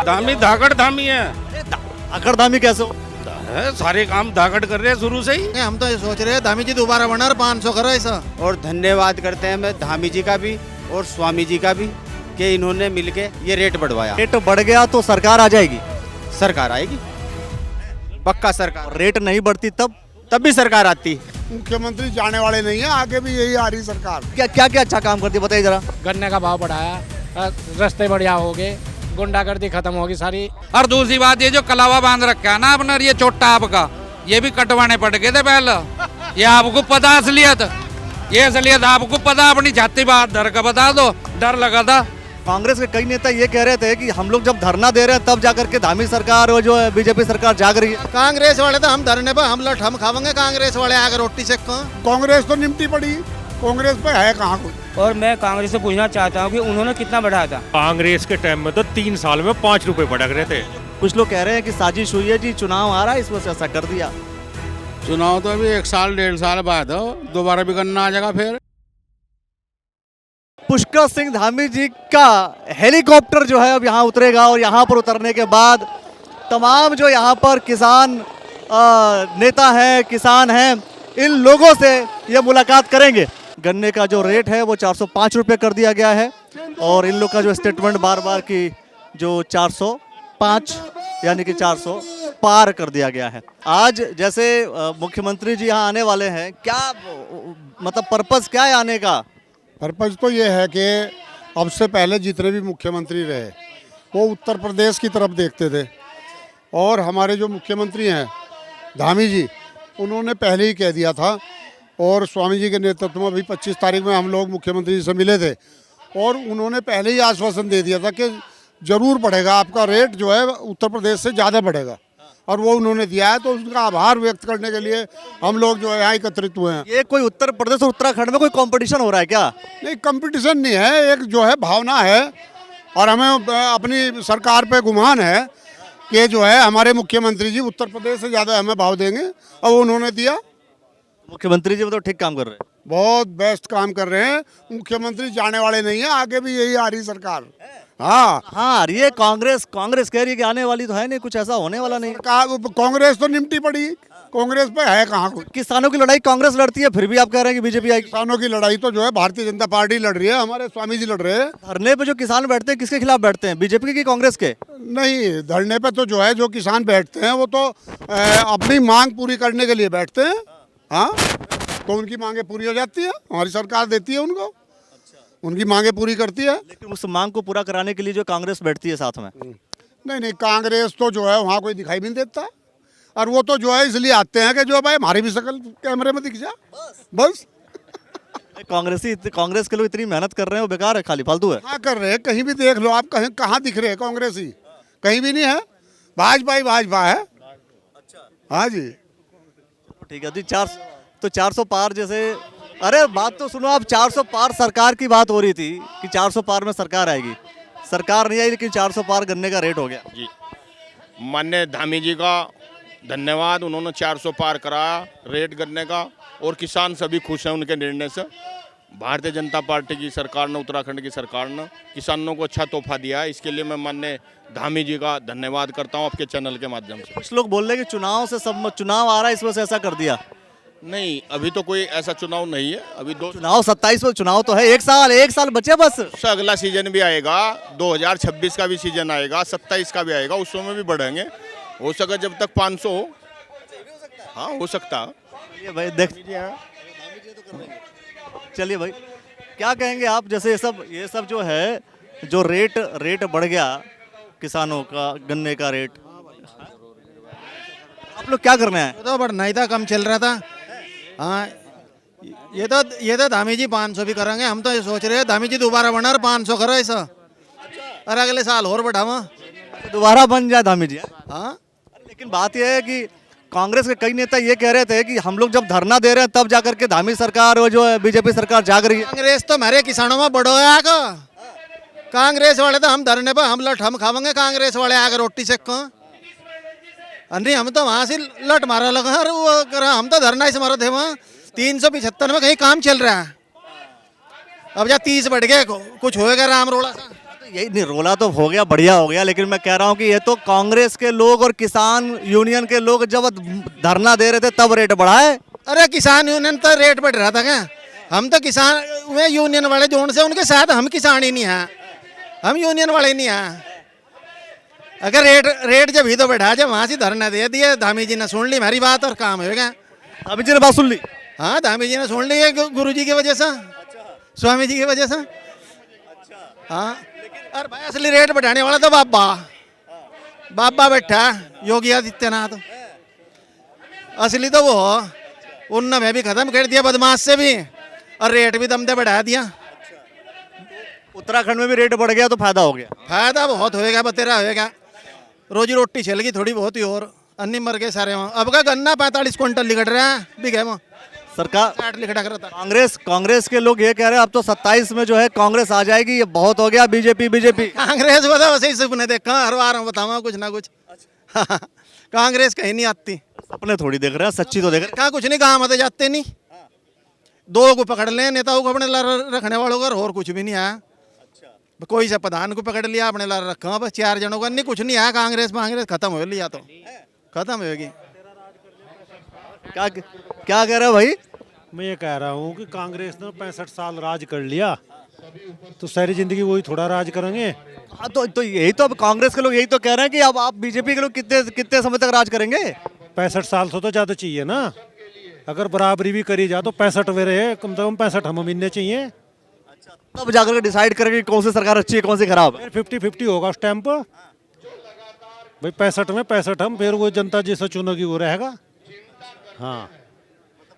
धामी धाकड़ धामी है। धाकड़ धामी कैसे हो? सारे काम धाकड़ कर रहे हैं शुरू से ही। हम तो ये सोच रहे हैं धामी जी दोबारा बना और 500 करो ऐसा। और धन्यवाद करते हैं मैं धामी जी का भी और स्वामी जी का भी कि इन्होंने मिलके ये रेट बढ़वाया। रेट बढ़ गया तो सरकार आ जाएगी, सरकार आएगी, पक्का सरकार। रेट नहीं बढ़ती तब भी सरकार आती। मुख्यमंत्री जाने वाले नहीं है, आगे भी यही आ रही सरकार। क्या क्या क्या अच्छा काम करती है बताइए जरा। गन्ने का भाव बढ़ाया, रास्ते बढ़िया हो गए, गुंडागर्दी खत्म होगी सारी। और दूसरी बात ये जो कलावा बांध रखा है ना अपना ये चोटा आपका, ये भी कटवाने पड़ गए थे पहले। ये आपको पता असलियत, ये असलियत आपको पता, अपनी छाती बात डर का बता दो, डर लगा था। कांग्रेस के कई नेता ये कह रहे थे कि हम लोग जब धरना दे रहे हैं तब जाकर के धामी सरकार और जो बीजेपी सरकार जाग रही है। कांग्रेस वाले तो हम धरने पर हम लठ हम खावेंगे, कांग्रेस वाले आकर रोटी सेको। कांग्रेस तो निमटी पड़ी, कांग्रेस पे है कहाँ कोई। और मैं कांग्रेस से पूछना चाहता हूँ कि उन्होंने कितना बढ़ाया था। कांग्रेस के टाइम में तो 3 साल में 5 रुपए भटक रहे थे। कुछ लोग कह रहे हैं कि साजिश हुई है जी, चुनाव आ रहा है इस वजह से ऐसा कर दिया। चुनाव तो अभी 1 साल 1.5 साल बाद हो, दोबारा भी करना आ जाएगा फिर। पुष्कर सिंह धामी जी का हेलीकॉप्टर जो है अब यहाँ उतरेगा और यहाँ पर उतरने के बाद तमाम जो यहाँ पर किसान नेता हैं, किसान हैं, इन लोगों से ये मुलाकात करेंगे। गन्ने का जो रेट है वो 405 रुपये कर दिया गया है और इन लोग का जो स्टेटमेंट बार बार की जो 405 यानी कि 400 पार कर दिया गया है। आज जैसे मुख्यमंत्री जी यहाँ आने वाले हैं, क्या मतलब पर्पस क्या है आने का? पर्पज तो ये है कि अब से पहले जितने भी मुख्यमंत्री रहे वो उत्तर प्रदेश की तरफ देखते थे, और हमारे जो मुख्यमंत्री हैं धामी जी, उन्होंने पहले ही कह दिया था, और स्वामी जी के नेतृत्व में अभी 25 तारीख में हम लोग मुख्यमंत्री जी से मिले थे और उन्होंने पहले ही आश्वासन दे दिया था कि ज़रूर बढ़ेगा, आपका रेट जो है उत्तर प्रदेश से ज़्यादा बढ़ेगा, और वो उन्होंने दिया है। तो उसका आभार व्यक्त करने के लिए हम लोग जो है यहाँ एकत्रित हुए हैं। ये कोई उत्तर प्रदेश और उत्तराखंड में कोई कंपटीशन हो रहा है क्या? नहीं, कंपटीशन नहीं है, एक जो है भावना है, और हमें अपनी सरकार पे गुमान है कि जो है हमारे मुख्यमंत्री जी उत्तर प्रदेश से ज़्यादा हमें भाव देंगे, और उन्होंने दिया। मुख्यमंत्री जी मतलब ठीक काम कर रहे हैं, बहुत बेस्ट काम कर रहे हैं। मुख्यमंत्री जाने वाले नहीं है, आगे भी यही आ रही सरकार। हाँ, ये कांग्रेस कह रही है कि आने वाली तो है नहीं, कुछ ऐसा होने वाला नहीं। कांग्रेस तो निमटी पड़ी, कांग्रेस पे है कहाँ कोई। किसानों की लड़ाई कांग्रेस लड़ती है, फिर भी आप कह रहे हैं कि बीजेपी आएगी। किसानों की लड़ाई तो जो है भारतीय जनता पार्टी लड़ रही है, हमारे स्वामी जी लड़ रहे हैं। धरने पे जो किसान बैठते हैं किसके खिलाफ बैठते हैं, बीजेपी के कांग्रेस के? नहीं, धरने पे तो जो है जो किसान बैठते हैं वो तो अपनी मांग पूरी करने के लिए बैठते हैं। हाँ, तो उनकी मांगे पूरी हो जाती है, हमारी सरकार देती है उनको, उनकी मांगे पूरी करती है। लेकिन उस मांग को पूरा कराने के लिए जो कांग्रेस बैठती है साथ में। नहीं, कांग्रेस तो जो है वहाँ कोई दिखाई भी नहीं देता, और वो तो जो है इसलिए आते हैं कि जो भाई हमारी भी शक्ल कैमरे में दिख जाए, बस। कांग्रेस के लोग इतनी मेहनत कर रहे हैं वो बेकार है, खाली फालतू है। हाँ, कर रहे हैं, कहीं भी देख लो आप, कहीं कहाँ दिख रहे हैं कांग्रेसी? कहीं भी नहीं है, भाजपा ही भाजपा है। हाँ जी, ठीक है जी। 400 पार जैसे, अरे बात तो सुनो आप, 400 पार सरकार की बात हो रही थी कि 400 पार में सरकार आएगी, सरकार नहीं आई लेकिन 400 पार गन्ने का रेट हो गया जी। माननीय धामी जी का धन्यवाद, उन्होंने 400 पार कराया रेट गन्ने का, और किसान सभी खुश हैं उनके निर्णय से। भारतीय जनता पार्टी की सरकार ने, उत्तराखंड की सरकार ने किसानों को अच्छा तोहफा दिया है, इसके लिए मैं माननीय धामी जी का धन्यवाद करता हूं आपके चैनल के माध्यम से। कुछ लोग बोल रहे हैं कि चुनाव आ रहा है इस वजह से ऐसा कर दिया। नहीं, अभी तो कोई ऐसा चुनाव नहीं है, अभी चुनाव 27 में चुनाव तो है, एक साल बचे बस। अगला सीजन भी आएगा, 2026 का भी सीजन आएगा, 27 का भी आएगा, उस समय भी बढ़ेंगे, हो सके जब तक 500 हो। हाँ, हो सकता है भाई, देख चलिए भाई, क्या कहेंगे आप? जैसे ये सब जो है, जो रेट बढ़ गया किसानों का, गन्ने का रेट, आप लोग क्या करना है? तो बढ़ना ही था, कम चल रहा था। हाँ, ये तो धामी जी 500 भी करेंगे। हम तो ये सोच रहे हैं धामी जी दोबारा बना और 500 करो ऐसा, और अगले साल और बढ़ावा, दोबारा बन जाए धामी जी। हाँ, लेकिन बात यह है कि कांग्रेस के कई नेता ये कह रहे थे कि हम लोग जब धरना दे रहे हैं तब जाकर के धामी सरकार और जो बीजेपी सरकार जाग रही है। कांग्रेस तो हमारे किसानों में बड़ो है आगा। कांग्रेस वाले तो हम धरने पर हम लठ हम खावेंगे, कांग्रेस वाले आकर रोटी सेको। नहीं, हम तो वहाँ से लट मारा लगा, वो करा, हम तो धरना ही से मारे थे वहाँ। 375 में कहीं काम चल रहा है, अब जब 30 बढ़ गए, कुछ होएगा राम रोड़ा सा। यही नहीं, रोला तो हो गया, बढ़िया हो गया, लेकिन मैं कह रहा हूँ कि ये तो कांग्रेस के लोग और किसान यूनियन के लोग जब धरना दे रहे थे तब रेट बढ़ा है। अरे किसान यूनियन तो रेट बढ़ रहा था क्या? हम तो किसान वे यूनियन वाले जोन से उनके साथ हम किसान ही नहीं हैं, हम यूनियन वाले नहीं हैं। अगर रेट जब ही तो बैठा जब वहाँ से धरना दे दिए, धामी जी ने सुन ली हमारी बात और काम हो गया। अभी जी ने बात सुन ली। हाँ, धामी जी ने सुन ली है गुरु जी की वजह से, स्वामी जी की वजह से। हाँ, और भाई असली रेट बढ़ाने वाला तो बाबा बैठा योगी आदित्यनाथ, असली तो वो उनने मैं भी खत्म कर दिया बदमाश से भी, और रेट भी दम दे बढ़ा दिया। उत्तराखंड में भी रेट बढ़ गया तो फायदा हो गया। फायदा बहुत होएगा, बतेरा होएगा, रोजी रोटी चलेगी थोड़ी बहुत ही, और अन्य मर गए सारे वहाँ। अब का गन्ना 45 क्विंटल लिखट रहा है बिघे में, सरकार 60 लिखटा कर था। कांग्रेस के लोग ये कह रहे हैं अब तो 27 में जो है कांग्रेस आ जाएगी, ये बहुत हो गया बीजेपी। कांग्रेस बता वैसे ही सपने देखा, हर बार हम बताऊंगा कुछ ना कुछ। कांग्रेस कहीं नहीं आती, सपने थोड़ी देख रहे हैं, सच्ची तो देख रहे कहाँ कुछ नहीं, काम आते जाते नहीं। दो को पकड़ लें नेताओं को अपने रखने वालों का, और कुछ भी नहीं आया। कोई से प्रधान को पकड़ लिया अपने लार रखा, बस 4 जनों का, नहीं कुछ नहीं आया। कांग्रेस खत्म हो लिया तो खत्म होगी। क्या कह रहे हो भाई? मैं ये कह रहा हूँ कि कांग्रेस ने 65 साल राज कर लिया, तो सारी जिंदगी वही थोड़ा राज करेंगे। हाँ, तो यही तो अब कांग्रेस के लोग यही तो कह रहे हैं कि अब आप बीजेपी के लोग कितने समय तक राज करेंगे? 65 साल से तो ज़्यादा चाहिए ना। अगर बराबरी भी करी जाए तो 65 वे रहे, कम से कम 65 हम मिलने चाहिए, तब जाकर के डिसाइड करेंगे कौन सी सरकार अच्छी है कौन सी खराब है। 50-50 होगा उस टाइम पर भाई। 65 में 65 हम, फिर वो जनता जिसे चुनेगी वो रहेगा। हाँ,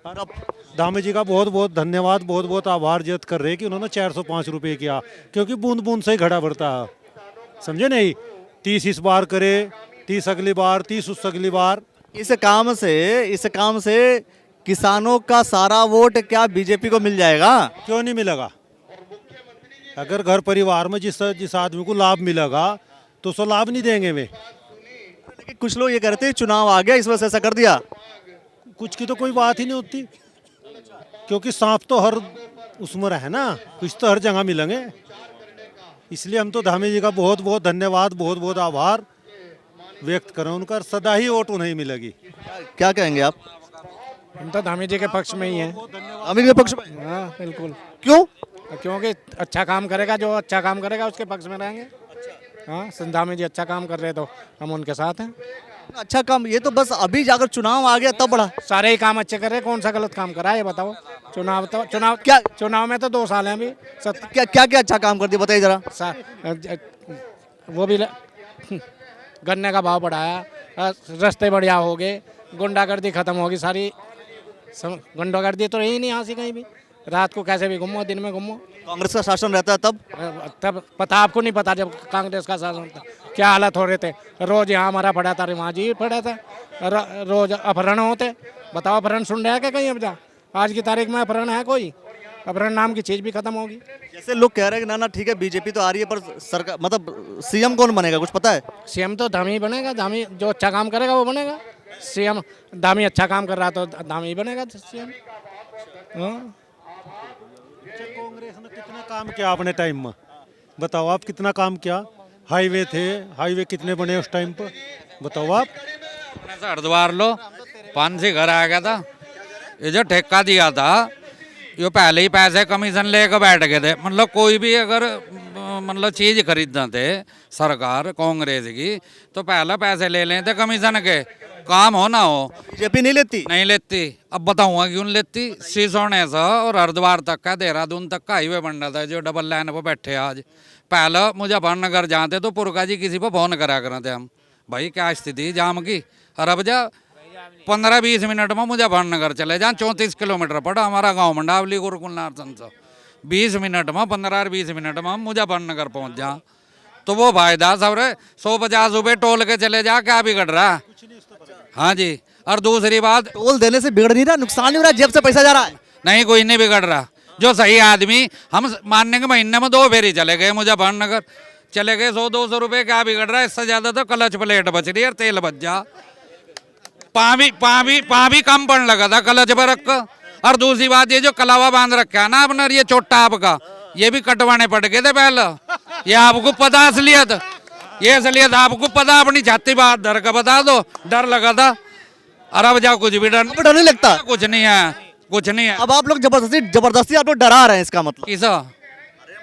और अब धामी जी का बहुत बहुत धन्यवाद, बहुत बहुत आभार व्यक्त कर रहे हैं कि उन्होंने 405 रुपये किया, क्योंकि बूंद बूंद से ही घड़ा बढ़ता है, समझे नहीं। 30 इस बार करे, 30 अगली बार, 30 उस अगली बार। इस काम से किसानों का सारा वोट क्या बीजेपी को मिल जाएगा? क्यों नहीं मिलेगा? अगर घर परिवार में जिस आदमी को लाभ मिलेगा तो उसको लाभ नहीं देंगे वे। लेकिन कुछ लोग ये कहते हैं चुनाव आ गया इस वजह से ऐसा कर दिया। कुछ की तो कोई बात ही नहीं होती, क्योंकि सांप तो हर उसमें है ना, कुछ तो हर जगह मिलेंगे। इसलिए हम तो धामी जी का बहुत बहुत धन्यवाद, बहुत बहुत आभार व्यक्त करें उनका। सदा ही वोट उन्हें मिलेगी। क्या कहेंगे आप? हम तो धामी जी के पक्ष में ही हैं। धामी के पक्ष में? हाँ बिल्कुल। क्यों? क्योंकि अच्छा काम करेगा, जो अच्छा काम करेगा उसके पक्ष में रहेंगे। हाँ, धामी जी अच्छा काम कर रहे तो हम उनके साथ हैं। अच्छा काम, ये तो बस अभी जाकर चुनाव आ गया तब बढ़ा। सारे ही काम अच्छे कर रहे हैं, कौन सा गलत काम करा है ये बताओ। चुनाव में तो 2 साल हैं अभी। क्या अच्छा काम कर दिया बताइए जरा। वो भी गन्ने का भाव बढ़ाया, रास्ते बढ़िया हो गए, गुंडागर्दी खत्म होगी सारी। गुंडागर्दी तो रही नहीं यहाँ से कहीं भी, रात को कैसे भी घूमो, दिन में घूमो। कांग्रेस का शासन रहता है तब पता, आपको नहीं पता जब कांग्रेस का शासन था क्या हालत हो रहे थे। रोज यहाँ हमारा पड़ा था, वहाँ जी पड़ा था, रोज अपहरण होते। बताओ, अपहरण सुन रहे हैं क्या कहीं? अब जा आज की तारीख में अपहरण है कोई? अपहरण नाम की चीज भी खत्म होगी। जैसे लोग कह रहे हैं कि ना ठीक है बीजेपी तो आ रही है, पर सरकार मतलब सीएम कौन बनेगा कुछ पता है? सीएम तो धामी बनेगा, धामी जो अच्छा काम करेगा वो बनेगा सीएम। धामी अच्छा काम कर रहा तो धामी बनेगा सीएम। कांग्रेस ने कितना काम किया अपने टाइम में, बताओ आप, कितना काम किया। हाईवे थे, हाईवे कितने बने उस टाइम पर, बताओ आप। हरिद्वार लो 5 से घर आ गया था, ये जो ठेका दिया था ये पहले ही पैसे कमीशन लेकर बैठ गए थे। मतलब कोई भी अगर मतलब चीज खरीदना थे सरकार कांग्रेस की तो पहले पैसे ले लेते कमीशन के, काम हो ना हो। बीजेपी नहीं लेती। अब बताऊंगा क्यों लेती। सिसोने से और हरिद्वार तक का, देहरादून तक का हाईवे बन रहा था, जो डबल लाइन पर बैठे आज। पहले मुजफ्फरनगर जाते तो पुरका जी किसी को फोन करा करते हम, भाई क्या स्थिति जाम की। और अब जा 15-20 मिनट में मुजफ्फरनगर चले जाए, 34 किलोमीटर पड़ा हमारा गाँव मंडावली गुरुकुल नारसन से। 20 मिनट में, 15-20 मिनट में हम मुजफ्फरनगर पहुँच जा, तो वो फायदा सब रे। 150 रुपये टोल के चले जा, क्या बिगड़ रहा है? हाँ जी। और दूसरी बात, टोल देने से बिगड़ नहीं रहा, नुकसान नहीं हो रहा, जेब से पैसा जा रहा है। नहीं, कोई नहीं बिगड़ रहा। जो सही आदमी, हम मानने के महीने में 2 फेरी चले गए मुजफ्फरनगर, चले गए 100-200 रुपये, क्या बिगड़ रहा है? इससे ज्यादा तो क्लच प्लेट बच रही है और तेल बच जा। पा भी कम पड़ने लगा था क्लच पर रख। और दूसरी बात, ये जो कलावा बांध रखा है ना अपना, ये चोटा आपका, ये भी कटवाने पड़ गए थे पहले। ये आपको पता असलियत, ये असलियत आपको पता, अपनी छाती बात डर का बता दो, डर लगा था। अरे जाओ, कुछ भी डर आपको डर नहीं लगता? कुछ नहीं है, कुछ नहीं है। अब आप लोग जबरदस्ती आप लोग डरा रहे हैं, इसका मतलब? किसा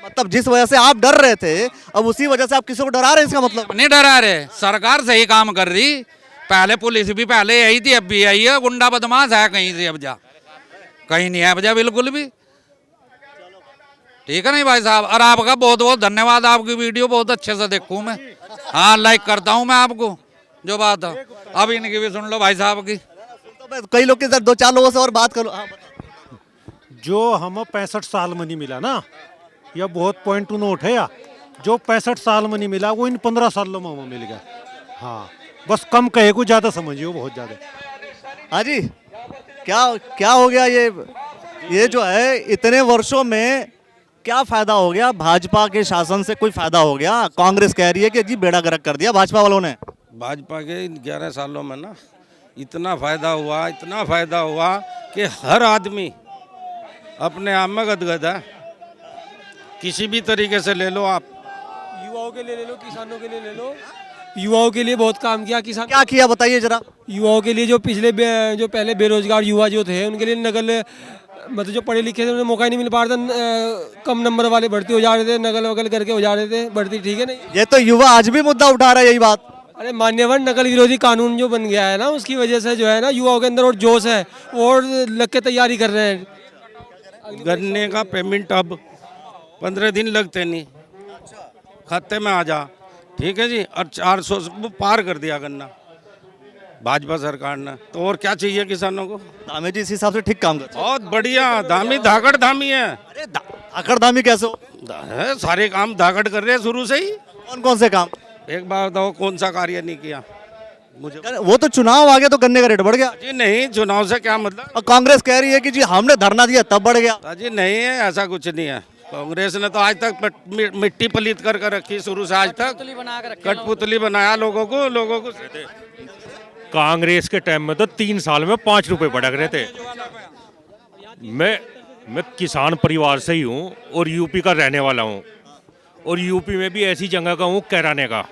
मतलब जिस वजह से आप डर रहे थे, अब उसी वजह से आप किसी को डरा रहे हैं, इसका मतलब? नहीं डरा रहे, सरकार सही काम कर रही। पहले पुलिस भी पहले यही थी, अब भी यही है। गुंडा बदमाश है कहीं से, अब जा कहीं नहीं है, अब जा बिल्कुल भी। ठीक है नहीं भाई साहब, और आपका बहुत बहुत धन्यवाद। आपकी वीडियो बहुत अच्छे से देखूं मैं, हाँ लाइक करता हूं मैं आपको। जो बात है अब इनकी भी सुन लो भाई साहब की। तो मैं कई लोग के साथ 2-4 लोगों से और बात करूँ। हाँ, जो हम 65 साल में नहीं मिला ना, यह बहुत पॉइंट टू नोट है। या जो 65 साल में नहीं मिला वो इन 15 सालों में हमें मिल गया। हाँ, बस कम कहे को ज़्यादा समझिए, बहुत ज़्यादा। हाँ जी, क्या क्या हो गया ये जो है, इतने वर्षों में क्या फायदा हो गया? भाजपा के शासन से कोई फायदा हो गया? कांग्रेस कह रही है कि जी बेड़ा गर्क कर दिया भाजपा वालों ने। भाजपा के 11 सालों में ना इतना फायदा हुआ कि हर आदमी अपने आप में गदगद है। किसी भी तरीके से ले लो आप, युवाओं के लिए ले लो, किसानों के लिए ले लो। युवाओं के लिए बहुत काम किया किसान। क्या किया बताइए जरा। युवाओं के लिए जो पहले बेरोजगार युवा जो थे, उनके लिए नकल, मतलब जो पढ़े लिखे थे उन्हें मौका ही नहीं मिल पा रहा था। कम नंबर वाले भर्ती हो जा रहे थे, नकल वकल करके हो जा रहे थे भर्ती। ठीक है नहीं, ये तो युवा आज भी मुद्दा उठा रहा है, यही बात। अरे मान्यवर नकल विरोधी कानून जो बन गया है ना, उसकी वजह से जो है ना युवाओं के अंदर और जोश है और लग के तैयारी कर रहे हैं। गन्ने का पेमेंट अब 15 दिन लगते नहीं, खाते में आ जा। ठीक है जी, और 400 को पार कर दिया गन्ना भाजपा सरकार ने। तो और क्या चाहिए किसानों को? धामी जी इस हिसाब से ठीक काम कर, बहुत बढ़िया। धामी धाकड़ धामी है। अरे धाकड़ धामी कैसे हो? सारे काम धाकड़ कर रहे हैं शुरू से ही। कौन कौन से काम? एक बार बताओ, कौन सा कार्य नहीं किया मुझे? वो तो चुनाव आ गया तो गन्ने का रेट बढ़ गया जी नहीं, चुनाव से क्या मतलब? और कांग्रेस कह रही है कि जी हमने धरना दिया तब बढ़ गया। जी नहीं है, ऐसा कुछ नहीं है। कांग्रेस ने तो आज तक मिट्टी पलीत कर रखी, शुरू से आज तक कठपुतली बनाया लोगों को। कांग्रेस के टाइम में तो 3 साल में 5 रुपए भड़क रहे थे। मैं किसान परिवार से ही हूँ और यूपी का रहने वाला हूँ, और यूपी में भी ऐसी जगह का हूँ कैराने का।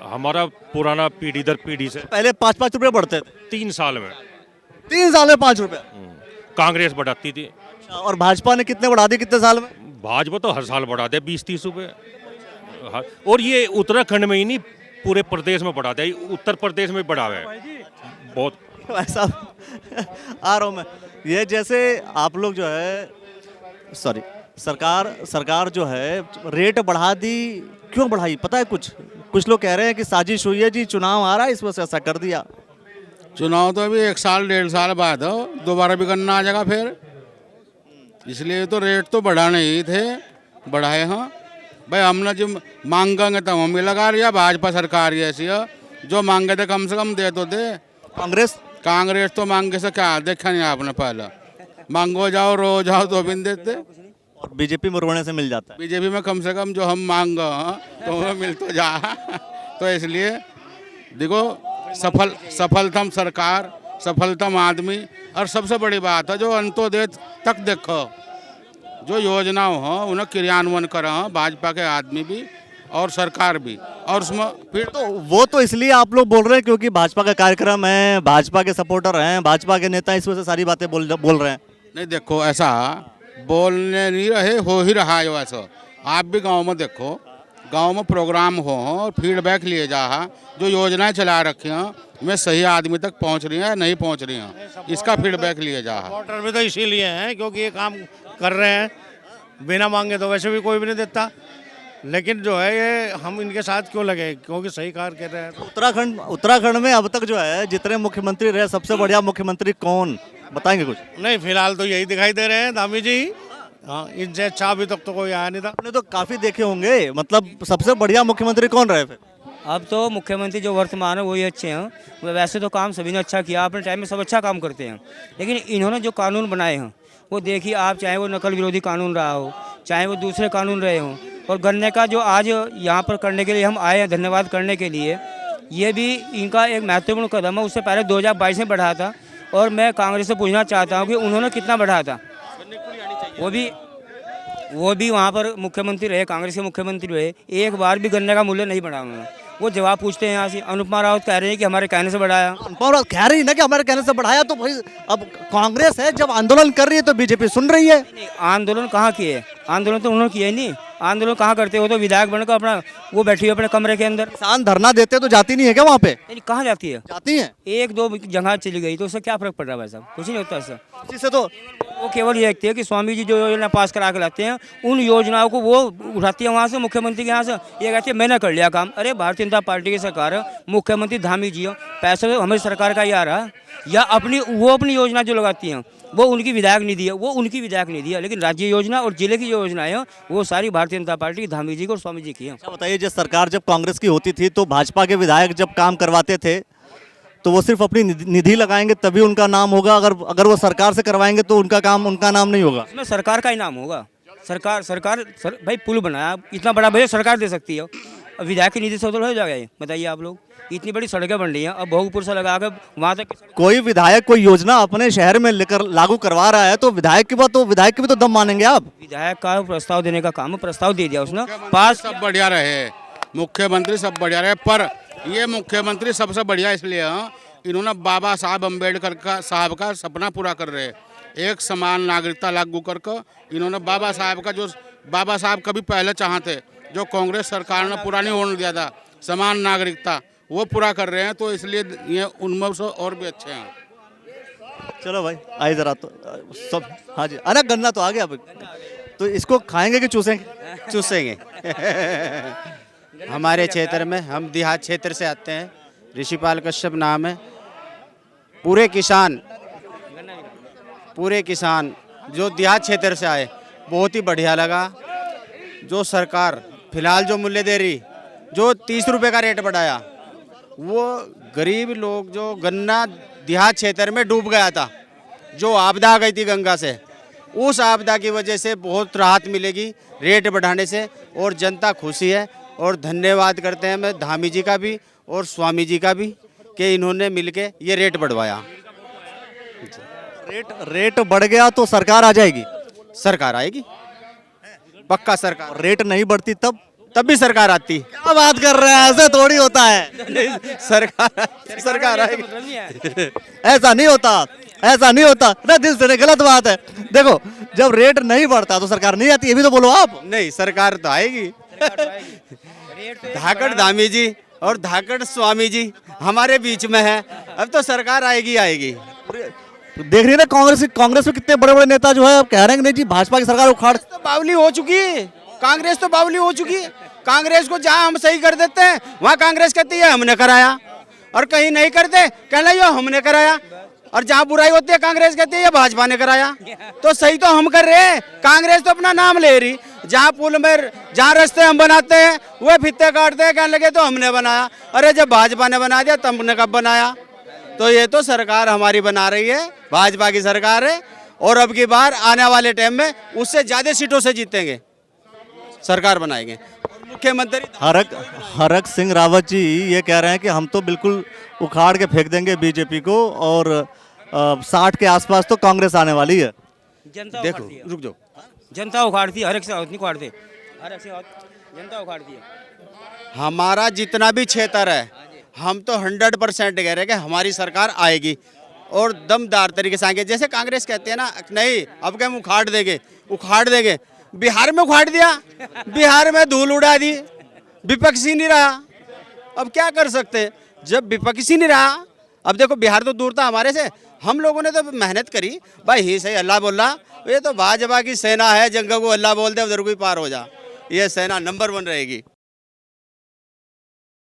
हमारा पुराना पीढ़ी दर पीढ़ी से पहले 5-5 रुपए बढ़ते थे। 3 साल में 5 रुपए कांग्रेस बढ़ाती थी। और भाजपा ने कितने बढ़ा दिए, कितने साल में? भाजपा तो हर साल बढ़ाते 20-30 रुपए। और ये उत्तराखंड में ही नहीं, पूरे प्रदेश में बढ़ाते हैं। उत्तर प्रदेश में बढ़ा है बहुत। ऐसा आ रहा हूँ मैं। ये जैसे आप लोग जो है, सॉरी, सरकार जो है रेट बढ़ा दी, क्यों बढ़ाई पता है? कुछ लोग कह रहे हैं कि साजिश हुई है जी, चुनाव आ रहा है इस वजह से ऐसा कर दिया। चुनाव तो अभी 1 साल 1.5 साल बाद हो, दोबारा भी करना आ जाएगा फिर, इसलिए तो रेट तो बढ़ाने ही थे, बढ़ाए। हाँ भाई, हमने जो मांगेंगे तब हम भी लगा लिया। भाजपा सरकार ऐसी है, जो मांगे थे कम से कम दे तो दे। कांग्रेस तो मांगे से क्या देखा नहीं आपने? पहले मांगो जाओ, रो जाओ तो भी देते। और बीजेपी में रोने से मिल जाता है। बीजेपी में कम से कम जो हम मांग तो हमें मिल तो जा। तो इसलिए देखो, सफलतम सरकार, सफलतम आदमी, और सबसे बड़ी बात है जो अंत्योदय तक देखो, जो योजना हो उन्हें क्रियान्वयन कर भाजपा के आदमी भी और सरकार भी। और उसमें फिर तो वो तो इसलिए आप लोग बोल रहे हैं क्योंकि भाजपा का कार्यक्रम है, भाजपा के सपोर्टर हैं, भाजपा के नेता, इस वजह से सारी बातें बोल रहे हैं। नहीं देखो, ऐसा बोलने नहीं रहे, हो ही रहा है वैसा। आप भी गांव में देखो, गांव में प्रोग्राम हो और फीडबैक लिए जा, जो योजनाएं चला रखी हैं वे सही आदमी तक पहुंच रही हैं नहीं पहुंच रही हैं, इसका फीडबैक लिए जा। वोटर भी तो इसीलिए हैं क्योंकि ये काम कर रहे हैं, बिना मांगे तो वैसे भी कोई भी नहीं देता। लेकिन जो है ये हम इनके साथ क्यों लगे, क्योंकि सही कार्य कर रहे हैं। उत्तराखंड में अब तक जो है जितने मुख्यमंत्री रहे, सबसे बढ़िया मुख्यमंत्री कौन, बताएंगे कुछ? नहीं, फिलहाल तो यही दिखाई दे रहे हैं धामी जी। हाँ, इनसे अच्छा अभी तक तो कोई आया नहीं था। आपने तो काफी देखे होंगे, मतलब सबसे बढ़िया मुख्यमंत्री कौन रहे फिर? अब तो मुख्यमंत्री जो वर्तमान है वही अच्छे हैं। वैसे तो काम सभी ने अच्छा किया, अपने टाइम में सब अच्छा काम करते हैं, लेकिन इन्होंने जो कानून बनाए हैं वो देखिए आप, चाहे वो नकल विरोधी कानून रहा हो, चाहे वो दूसरे कानून रहे हों, और गन्ने का जो आज यहाँ पर करने के लिए हम आए हैं, धन्यवाद करने के लिए, ये भी इनका एक महत्वपूर्ण कदम है। उससे पहले 2022 में बढ़ा था, और मैं कांग्रेस से पूछना चाहता हूँ कि उन्होंने कितना बढ़ाया था, वो भी वो भी वहाँ पर मुख्यमंत्री रहे, कांग्रेस के मुख्यमंत्री रहे, एक बार भी गन्ने का मूल्य नहीं बढ़ाया उन्होंने। वो जवाब पूछते हैं यहाँ से, अनुपमा रावत कह रहे हैं कि हमारे कहने से बढ़ाया। अनुपमा रावत कह रही है ना कि हमारे कहने से बढ़ाया, तो भाई अब कांग्रेस है, जब आंदोलन कर रही है तो बीजेपी सुन रही है। नहीं, आंदोलन कहाँ किए? आंदोलन तो उन्होंने किया ही नहीं। आंदोलन कहाँ करते हो? तो विधायक बनकर अपना वो बैठी हुई अपने कमरे के अंदर। किसान धरना देते तो जाती नहीं है क्या वहाँ पे? नहीं, कहाँ जाती है? जाती है। एक दो जगह चली गई तो उससे क्या फर्क पड़ रहा है भाई साहब? कुछ नहीं होता इससे। जिससे तो वो केवल ये देखती है कि स्वामी जी जो योजना पास करा के लाते हैं, उन योजनाओं को वो उठाती है वहाँ से, मुख्यमंत्री के यहाँ से। ये कहती है मैंने कर लिया काम। अरे भारतीय जनता पार्टी की सरकार है, मुख्यमंत्री धामी जी हो, पैसा तो हमारी सरकार का ही आ रहा है। या अपनी योजना जो लगाती हैं वो उनकी विधायक निधि है, वो उनकी विधायक निधि है, लेकिन राज्य योजना और जिले की योजनाएं हैं वो सारी भारतीय जनता पार्टी धामी जी को और स्वामी जी की हैं। अच्छा बताइए, जब सरकार जब कांग्रेस की होती थी तो भाजपा के विधायक जब काम करवाते थे तो वो सिर्फ अपनी निधि लगाएंगे तभी उनका नाम होगा, अगर वो सरकार से करवाएंगे तो उनका नाम नहीं होगा। इसमें सरकार का ही नाम होगा। भाई पुल बनाया, इतना बड़ा बजट सरकार दे सकती है, विधायक की निधि से हो जाएगा ये? बताइए आप लोग, इतनी बड़ी सड़कें बन रही हैं, अब भोगपुर से लगा कर वहाँ तक कोई विधायक कोई योजना अपने शहर में लेकर लागू करवा रहा है तो विधायक की भी तो दम मानेंगे आप। विधायक का प्रस्ताव देने का काम, प्रस्ताव दे दिया उसने, पास। सब बढ़िया रहे, मुख्यमंत्री सब बढ़िया रहे, पर ये मुख्यमंत्री सबसे बढ़िया इसलिए हैं इन्होंने बाबा साहब अम्बेडकर साहब का सपना पूरा कर रहे हैं। एक समान नागरिकता लागू करके इन्होंने बाबा साहब कभी पहले चाहते, जो कांग्रेस सरकार ने पूरा नहीं होने दिया था, समान नागरिकता, वो पूरा कर रहे हैं, तो इसलिए ये उनमें से और भी अच्छे हैं। चलो भाई आइए जरा, तो सब हाँ जी। अरे गन्ना तो आ गया, तो इसको खाएंगे कि चूसेंगे? चूसेंगे। हमारे क्षेत्र में, हम देहात क्षेत्र से आते हैं, ऋषिपाल कश्यप नाम है। पूरे किसान जो देहात क्षेत्र से आए, बहुत ही बढ़िया लगा। जो सरकार फिलहाल जो मूल्य दे रही, जो 30 रुपए का रेट बढ़ाया, वो गरीब लोग जो गन्ना देहात क्षेत्र में डूब गया था, जो आपदा आ गई थी गंगा से, उस आपदा की वजह से बहुत राहत मिलेगी रेट बढ़ाने से, और जनता खुशी है। और धन्यवाद करते हैं मैं धामी जी का भी और स्वामी जी का भी कि इन्होंने मिलके ये रेट बढ़वाया। रेट बढ़ गया तो सरकार आ जाएगी? सरकार आएगी, पक्का सरकार। रेट नहीं बढ़ती तब भी सरकार आती। क्या बात कर रहे हैं, ऐसे थोड़ी होता है। सरकार आएगी। ऐसा नहीं होता ना, दिल से गलत बात है। देखो, जब रेट नहीं बढ़ता तो सरकार नहीं आती, ये भी तो बोलो आप। नहीं, सरकार तो आएगी। धाकड़ धामी जी और धाकड़ स्वामी जी हमारे बीच में है, अब तो सरकार आएगी। देख रही है ना, कांग्रेस में कितने बड़े बड़े नेता जो है अब कह रहे हैं नहीं जी भाजपा की सरकार उखाड़। तो बावली हो चुकी है, कांग्रेस तो बावली हो चुकी है। कांग्रेस को जहां हम सही कर देते हैं वहां कांग्रेस कहती है हमने कराया, और कहीं नहीं करते कहना ये हमने कराया, और जहां बुराई होती है कांग्रेस कहती है ये भाजपा ने कराया। तो सही तो हम कर रहे हैं, कांग्रेस तो अपना नाम ले रही। जहां पुल में जहां रास्ते हम बनाते हैं वो फित्ते काटते हैं, कहने लगे तो हमने बनाया। अरे जब भाजपा ने बना दिया तब ने कब बनाया? तो ये तो सरकार हमारी बना रही है, भाजपा की सरकार है, और अब की बार आने वाले टाइम में उससे ज्यादा सीटों से जीतेंगे, सरकार बनाएंगे। मुख्यमंत्री हरक सिंह रावत जी ये कह रहे हैं कि हम तो बिल्कुल उखाड़ के फेंक देंगे बीजेपी को, और 60 के आसपास तो कांग्रेस आने वाली है। देखो, रुक जाओ, जनता उखाड़ती है, हरक से नहीं उखाड़ते, जनता उखाड़ती है। हमारा जितना भी क्षेत्र है, हम तो 100% कह रहे हैं कि हमारी सरकार आएगी, और दमदार तरीके से आएंगे। जैसे कांग्रेस कहते हैं ना, नहीं अब क्या हम उखाड़ देंगे। बिहार में उखाड़ दिया, बिहार में धूल उड़ा दी, विपक्षी नहीं रहा। अब क्या कर सकते, जब विपक्षी नहीं रहा। अब देखो बिहार तो दूर था हमारे से, हम लोगों ने तो मेहनत करी भाई, ही सही अल्लाह बोला, ये तो भाजपा की सेना है, जंग को अल्लाह बोल दे उधर कोई पार हो जा, ये सेना नंबर 1 रहेगी।